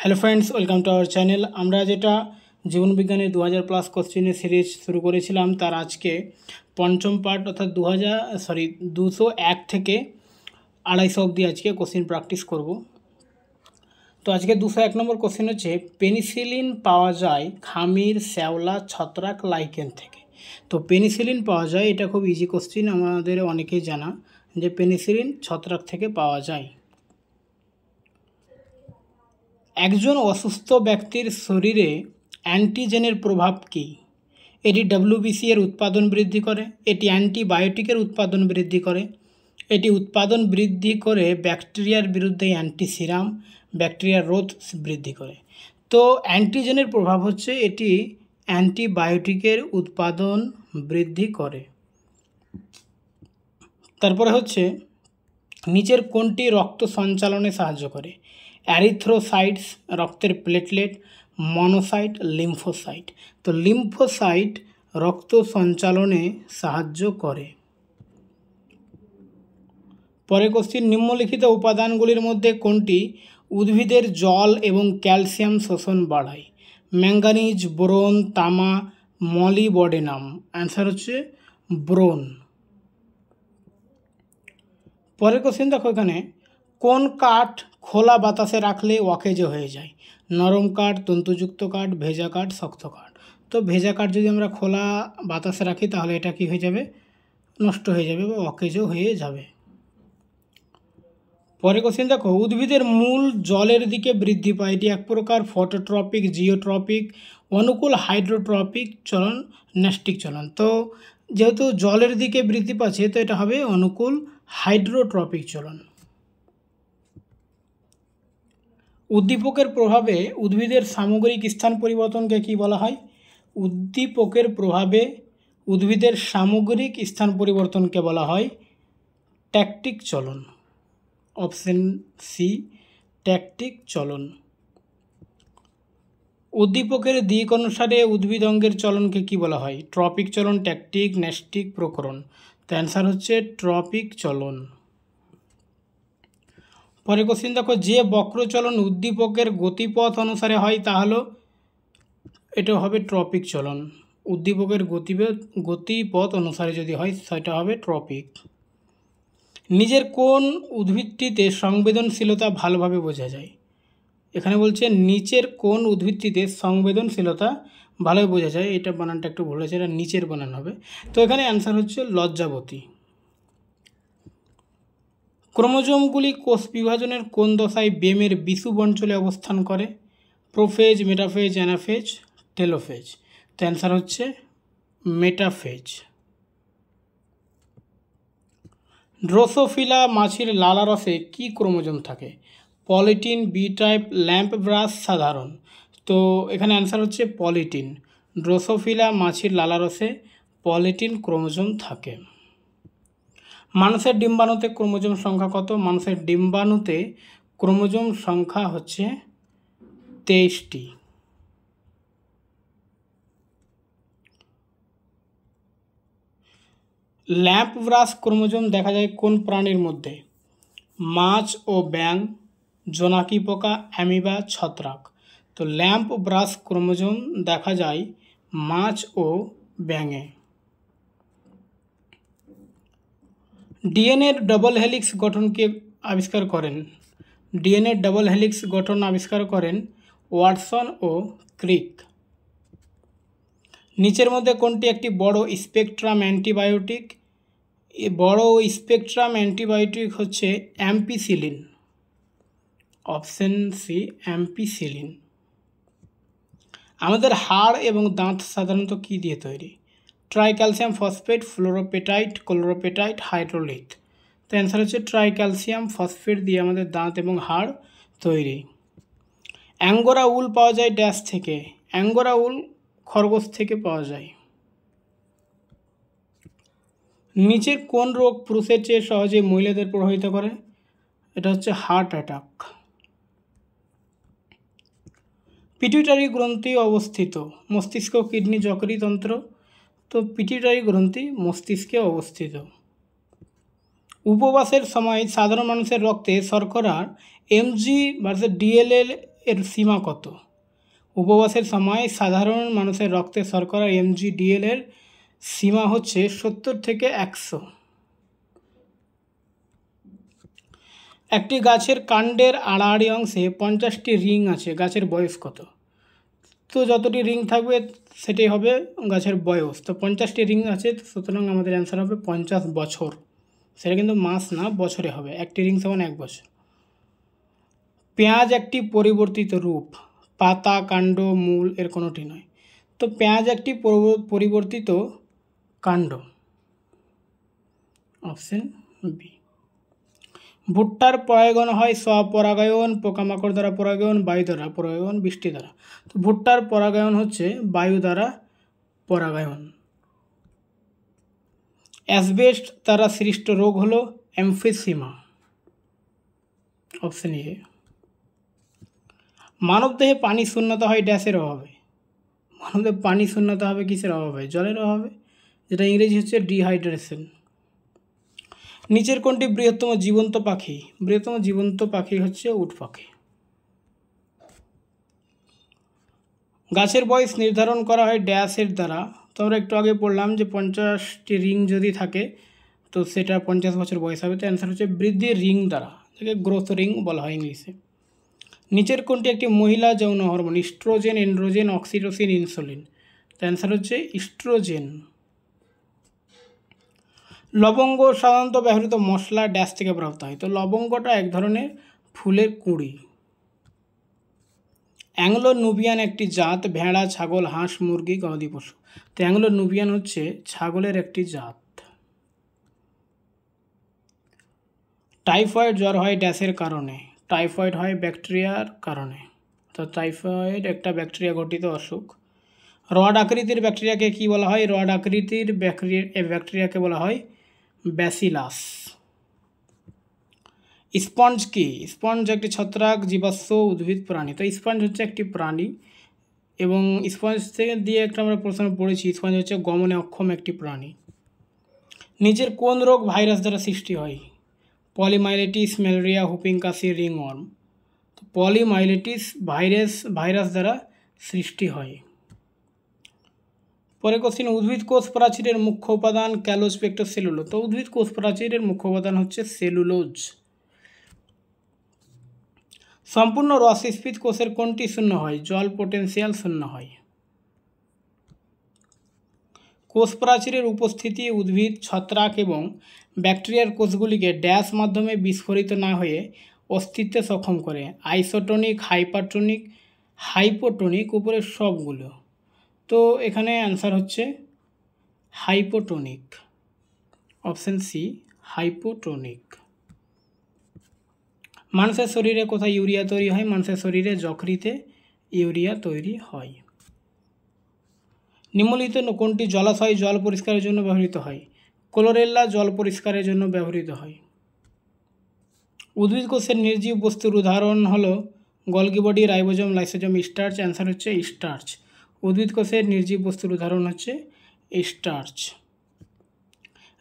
Hello friends, welcome to our channel. আমরা যেটা জীবন বিজ্ঞানের 2000 প্লাস কোশ্চেনের সিরিজ শুরু করেছিলাম, তার আজকে পঞ্চম পার্ট অর্থাৎ 201 থেকে 250 অবধি আজকে কোশ্চেন প্র্যাকটিস করব। তো আজকে 201 নম্বর কোশ্চেন হচ্ছে, পেনিসিলিন পাওয়া যায় খামির, শ্যাওলা, ছত্রাক, লাইকেন থেকে। তো পেনিসিলিন পাওয়া যায়, এটা খুব ইজি কোশ্চেন, আমাদের অনেকেই জানা যে পেনিসিলিন ছত্রাক থেকে পাওয়া যায়। একজন অসুস্থ ব্যক্তির শরীরে অ্যান্টিজেনের প্রভাব কী? এটি ডব্লিউবিসি এর উৎপাদন বৃদ্ধি করে, এটি অ্যান্টিবায়োটিকের উৎপাদন বৃদ্ধি করে, এটি উৎপাদন বৃদ্ধি করে ব্যাকটেরিয়ার বিরুদ্ধে অ্যান্টিসিরাম, ব্যাকটেরিয়ার রোধ বৃদ্ধি করে। তো অ্যান্টিজেনের প্রভাব হচ্ছে এটি অ্যান্টিবায়োটিকের উৎপাদন বৃদ্ধি করে। তারপরে হচ্ছে, নিচের কোনটি রক্ত সঞ্চালনে সাহায্য করে? অ্যারিথ্রোসাইটস রক্তের প্লেটলেট, মনোসাইট, লিম্ফোসাইট। তো লিম্ফোসাইট রক্ত সঞ্চালনে সাহায্য করে। পরে কোশ্চিন, নিম্নলিখিত উপাদানগুলির মধ্যে কোনটি উদ্ভিদের জল এবং ক্যালসিয়াম শোষণ বাড়ায়? ম্যাঙ্গানিজ, বোরন, তামা, মলিবডেনাম। অ্যান্সার হচ্ছে বোরন। পরের কোশ্চেন দেখো, এখানে কোন কাঠ খোলা বাতাসে রাখলে অকেজ হয়ে যায়? নরম কাঠ, তন্তুযুক্ত কাঠ, ভেজা কাঠ, শক্ত কাঠ। তো ভেজা কাঠ যদি আমরা খোলা বাতাসে রাখি তাহলে এটা কি হয়ে যাবে? নষ্ট হয়ে যাবে বা অকেজও হয়ে যাবে। পরের কোশ্চেন দেখো, উদ্ভিদের মূল জলের দিকে বৃদ্ধি পায়, এটি এক প্রকার ফটোট্রপিক, জিওট্রপিক, অনুকূল হাইড্রোট্রপিক চলন, ন্যাস্টিক চলন। তো যেহেতু জলের দিকে বৃদ্ধি পাচ্ছে, তো এটা হবে অনুকূল হাইড্রোট্রপিক চলন। উদ্দীপকের প্রভাবে উদ্ভিদের সামগ্রিক স্থান পরিবর্তনকে কি বলা হয়? উদ্দীপকের প্রভাবে উদ্ভিদের সামগ্রিক স্থান পরিবর্তনকে বলা হয় ট্যাকটিক চলন। অপশন সি, ট্যাকটিক চলন। উদ্দীপকের দিক অনুসারে উদ্ভিদ অঙ্গের চলনকে কি বলা হয়? ট্রপিক চলন, ট্যাকটিক, ন্যাস্টিক, প্রকরণ। তো অ্যান্সার হচ্ছে ট্রপিক চলন। পরে কোশ্চেন দেখো, যে বক্রচলন উদ্দীপকের গতিপথ অনুসারে হয় তা হলো, এটা হবে ট্রপিক চলন। উদ্দীপকের গতিপথ অনুসারে যদি হয় সেটা হবে ট্রপিক। নিজের কোন উদ্ভিদটিতে সংবেদনশীলতা ভালোভাবে বোঝা যায়? এখানে বলছে নিচের কোন উদ্ভিদটিতে সংবেদনশীলতা ভালোভাবে বোঝা যায়। এটা বানানটা একটু ভুল হয়েছে, এটা নিচের বানান হবে। তো এখানে অ্যান্সার হচ্ছে লজ্জাবতী। ক্রোমোজোমগুলি কোষ বিভাজনের কোন দশায় বেমের বিষুব অঞ্চলে অবস্থান করে? Prophase, metaphase, anaphase, telophase. তো অ্যান্সার হচ্ছে মেটাফেজ। ড্রোসোফিলা মাছির লালারসে কি ক্রোমোজোম থাকে? Polytene, B type, lamp brush, সাধারণ। তো এখানে অ্যান্সার হচ্ছে পলিটিন। ড্রোসোফিলা মাছির লালারসে পলিটিন ক্রোমোজোম থাকে। মানুষের ডিম্বাণুতে ক্রোমোজোম সংখ্যা কত? মানুষের ডিম্বাণুতে ক্রোমোজোম সংখ্যা হচ্ছে 23টি। ল্যাম্প ব্রাশ ক্রোমোজোম দেখা যায় কোন প্রাণীর মধ্যে? মাছ ও ব্যাঙ, জোনাকি পোকা, অ্যামিবা, ছত্রাক। তো ল্যাম্প ব্রাশ ক্রোমোজোম দেখা যায় মাছ ও ব্যাঙে। ডিএনএর ডবল হেলিক্স গঠনকে আবিষ্কার করেন? ডিএনএর ডবল হেলিক্স গঠন আবিষ্কার করেন ওয়াটসন ও ক্রিক। নিচের মধ্যে কোনটি একটি বড় স্পেকট্রাম অ্যান্টিবায়োটিক? বড় স্পেকট্রাম অ্যান্টিবায়োটিক হচ্ছে অ্যাম্পিসিলিন। Option C, ampicillin. আমাদের হাড় এবং দাঁত সাধারণত কী দিয়ে তৈরি? Tricalcium phosphate, fluorapatite, chlorapatite, hydrolith. তো অ্যান্সার হচ্ছে ট্রাইক্যালসিয়াম ফসফেট দিয়ে আমাদের দাঁত এবং হাড় তৈরি। অ্যাঙ্গোরা উল পাওয়া যায় ড্যাশ থেকে? অ্যাঙ্গোরা উল খরগোশ থেকে পাওয়া যায়। নিচের কোন রোগ পুরুষের চেয়ে সহজে মহিলাদের প্রভাবিত করে? এটা হচ্ছে হার্ট অ্যাটাক। পিটুইটারি গ্রন্থি অবস্থিত মস্তিষ্ক, কিডনি, যকৃতন্ত্র। তো পিটুইটারি গ্রন্থি মস্তিষ্কে অবস্থিত। উপবাসের সময় সাধারণ মানুষের রক্তে শর্করার এমজি ভার্সেস ডিএলএল এর সীমা কত? উপবাসের সময় সাধারণ মানুষের রক্তে শর্করা MgDL এর সীমা হচ্ছে 70 থেকে 100। একটি গাছের কাণ্ডের আড়াআড়ি অংশে 50টি রিং আছে, গাছের বয়স কত? তো যতটি রিং থাকবে সেটাই হবে গাছের বয়স। তো 50টি রিং আছে, সুতরাং আমাদের অ্যান্সার হবে 50 বছর। সেটা কিন্তু মাস না, বছরে হবে। একটি রিং সমান 1 বছর। পেঁয়াজ একটি পরিবর্তিত রূপ, পাতা, কাণ্ড, মূল এর কোনোটি নয়। তো পেঁয়াজ একটি পরিবর্তিত কাণ্ড, অপশন বি। ভুট্টার পরাগায়ন হয় স্বপরাগায়ন, পোকামাকড় দ্বারা পরাগায়ন, বায়ু দ্বারা পরাগায়ন, বৃষ্টি দ্বারা। তো ভুট্টার পরাগায়ন হচ্ছে বায়ু দ্বারা পরাগায়ন। অ্যাসবেস্ট দ্বারা সৃষ্ট রোগ হলো এমফিসিমা, অপশন এ। মানবদেহে পানি শূন্যতা হয় ড্যাশের অভাবে। মানবদেহে পানি শূন্যতা হবে কিসের অভাবে? জলের অভাবে, যেটা ইংরেজি হচ্ছে ডিহাইড্রেশন। নিচের কোনটি বৃহত্তম জীবন্ত পাখি? বৃহত্তম জীবন্ত পাখি হচ্ছে উট পাখি। গাছের বয়স নির্ধারণ করা হয় ড্যাশের দ্বারা। তো আমরা একটু আগে পড়লাম যে 50টি রিং যদি থাকে তো সেটা 50 বছর বয়স হবে। তো অ্যান্সার হচ্ছে বৃদ্ধির রিং দ্বারা, যাকে গ্রোথ রিং বলা হয় ইংলিশে। নিচের কোনটি একটি মহিলা যৌন hormone? Oestrogen, androgen, oxytocin, insulin. তো অ্যান্সার হচ্ছে ইস্ট্রোজেন। লবঙ্গ সাধারণত ব্যবহৃত মশলা ড্যাশ থেকে প্রাপ্ত হয়। তো লবঙ্গটা এক ধরনের ফুলের কুঁড়ি। অ্যাংলো নুবিয়ান একটি জাত, ভেড়া, ছাগল, হাঁস, মুরগি, গবাদি পশু। তো অ্যাংলো নুবিয়ান হচ্ছে ছাগলের একটি জাত। টাইফয়েড জ্বর হয় ড্যাশের কারণে? টাইফয়েড হয় ব্যাকটেরিয়ার কারণে। তো টাইফয়েড একটা ব্যাকটেরিয়া ঘটিত অসুখ। রড আকৃতির ব্যাকটেরিয়াকে কি বলা হয়? রড আকৃতির ব্যাকটেরিয়াকে বলা হয় ব্যাসিলাস। স্পঞ্জ কি? স্পঞ্জ একটি ছত্রাক জীবাশ্ম উদ্ভিদ প্রাণী। তো স্পঞ্জ হচ্ছে একটি প্রাণী, এবং স্পঞ্জ থেকে দিয়ে একটা আমরা প্রশ্ন পড়েছি, স্পঞ্জ হচ্ছে গমনে অক্ষম একটি প্রাণী। নিচের কোন রোগ ভাইরাস দ্বারা সৃষ্টি হয়? পলিমাইলেটিস, ম্যালেরিয়া, হুপিং কাশি, রিংওয়ার্ম। তো পলিমাইলেটিস ভাইরাস দ্বারা সৃষ্টি হয়। পরে কোশ্চিন, উদ্ভিদ কোষ প্রাচীরের মুখ্য উপাদান ক্যালোজ, পেক্টোজ, সেলুলোজ। তো উদ্ভিদ কোষ প্রাচীরের মুখ্য উপাদান হচ্ছে সেলুলোজ। সম্পূর্ণ রসস্ফীত কোষের কোনটি শূন্য হয়? জল পোটেনশিয়াল শূন্য হয়। কোষ প্রাচীরের উপস্থিতি উদ্ভিদ, ছত্রাক এবং ব্যাকটেরিয়ার কোষগুলিকে ড্যাশ মাধ্যমে বিস্ফোরিত না হয়ে অস্তিত্বে সক্ষম করে। আইসোটোনিক, হাইপারটোনিক, হাইপোটোনিক, উপরের সবগুলো। তো এখানে অ্যান্সার হচ্ছে হাইপোটোনিক, অপশন সি, হাইপোটোনিক। মানুষের শরীরে কোথায় ইউরিয়া তৈরি হয়? মানুষের শরীরে যকৃতে ইউরিয়া তৈরি হয়। নিম্নলিখিত কোনটি জলাশয় জল পরিষ্কারের জন্য ব্যবহৃত হয়? ক্লোরেল্লা জল পরিষ্কারের জন্য ব্যবহৃত হয়। উদ্ভিদ কোষের নির্জীব বস্তুর উদাহরণ হলো Golgi body, ribosome, lysosome, starch. Answer হচ্ছে স্টার্চ। উদ্ভিদ কোষের নির্জীব বস্তুর উদাহরণ হচ্ছে স্টার্চ।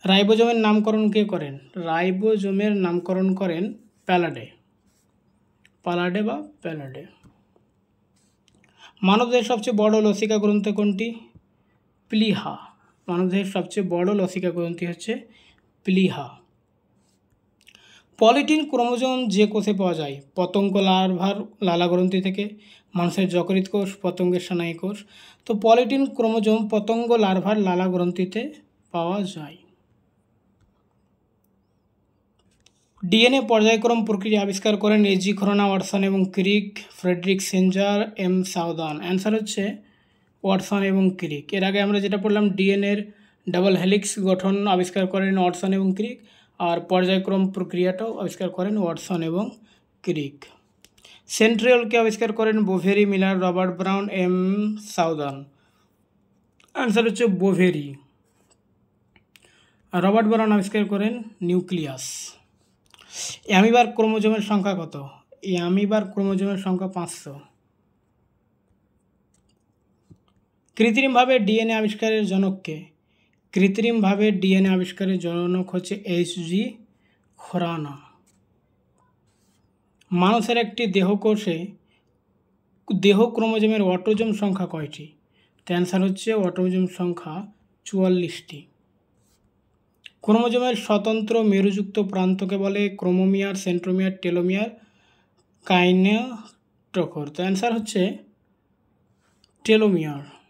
রাইবোজোমের নামকরণ কে করেন? রাইবোজোমের নামকরণ করেন প্যালাডে বা প্যালাডে। মানবদেহের সবচেয়ে বড় লসিকা গ্রন্থি কোনটি? প্লিহা। মানবদেহের সবচেয়ে বড় লসিকা গ্রন্থি হচ্ছে প্লিহা। পলিটিন ক্রোমোজোম যে কোষে পাওয়া যায়? পতঙ্গ লার্ভার লালা গ্রন্থি থেকে, মানুষের যকৃৎ কোষ, পতঙ্গের স্নায়ু কোষ। তো পলিটিন ক্রোমোজোম পতঙ্গ লার্ভার লালা গ্রন্থিতে পাওয়া যায়। ডিএনএ পর্যায়ক্রম প্রক্রিয়া আবিষ্কার করেন এজি খরনা, ওয়াটসন এবং ক্রিক, ফ্রেডরিক সেঞ্জার, এম সাউদান। অ্যান্সার হচ্ছে ওয়াটসন এবং ক্রিক। এর আগে আমরা যেটা পড়লাম, ডিএনএর ডাবল হেলিক্স গঠন আবিষ্কার করেন ওয়াটসন এবং ক্রিক, আর পর্যায়ক্রম প্রক্রিয়াটাও আবিষ্কার করেন ওয়াটসন এবং ক্রিক। সেন্ট্রিওলকে আবিষ্কার করেন Boveri, Miller, Robert Brown, M সাউদান। অ্যান্সার হচ্ছে বোভেরি। রবার্ট ব্রাউন আবিষ্কার করেন নিউক্লিয়াস। অ্যামিবার ক্রোমোজোমের সংখ্যা কত? অ্যামিবার ক্রোমোজোমের সংখ্যা 500। কৃত্রিমভাবে ডিএনএ আবিষ্কারের জনককে? কৃত্রিমভাবে ডিএনএ আবিষ্কারের জনক হচ্ছে এইচজি খোরানা। মানুষের একটি দেহকোষে দেহ ক্রোমোজোমের অটোজোম সংখ্যা কয়টি? তো অ্যান্সার হচ্ছে অটোজোম সংখ্যা 44টি। ক্রোমোজোমের স্বতন্ত্র মেরুযুক্ত প্রান্তকে বলে ক্রোমোমিয়ার, সেন্ট্রোমিয়ার, টেলোমিয়ার, কাইনেটোকোর। তো অ্যান্সার হচ্ছে টেলোমিয়ার।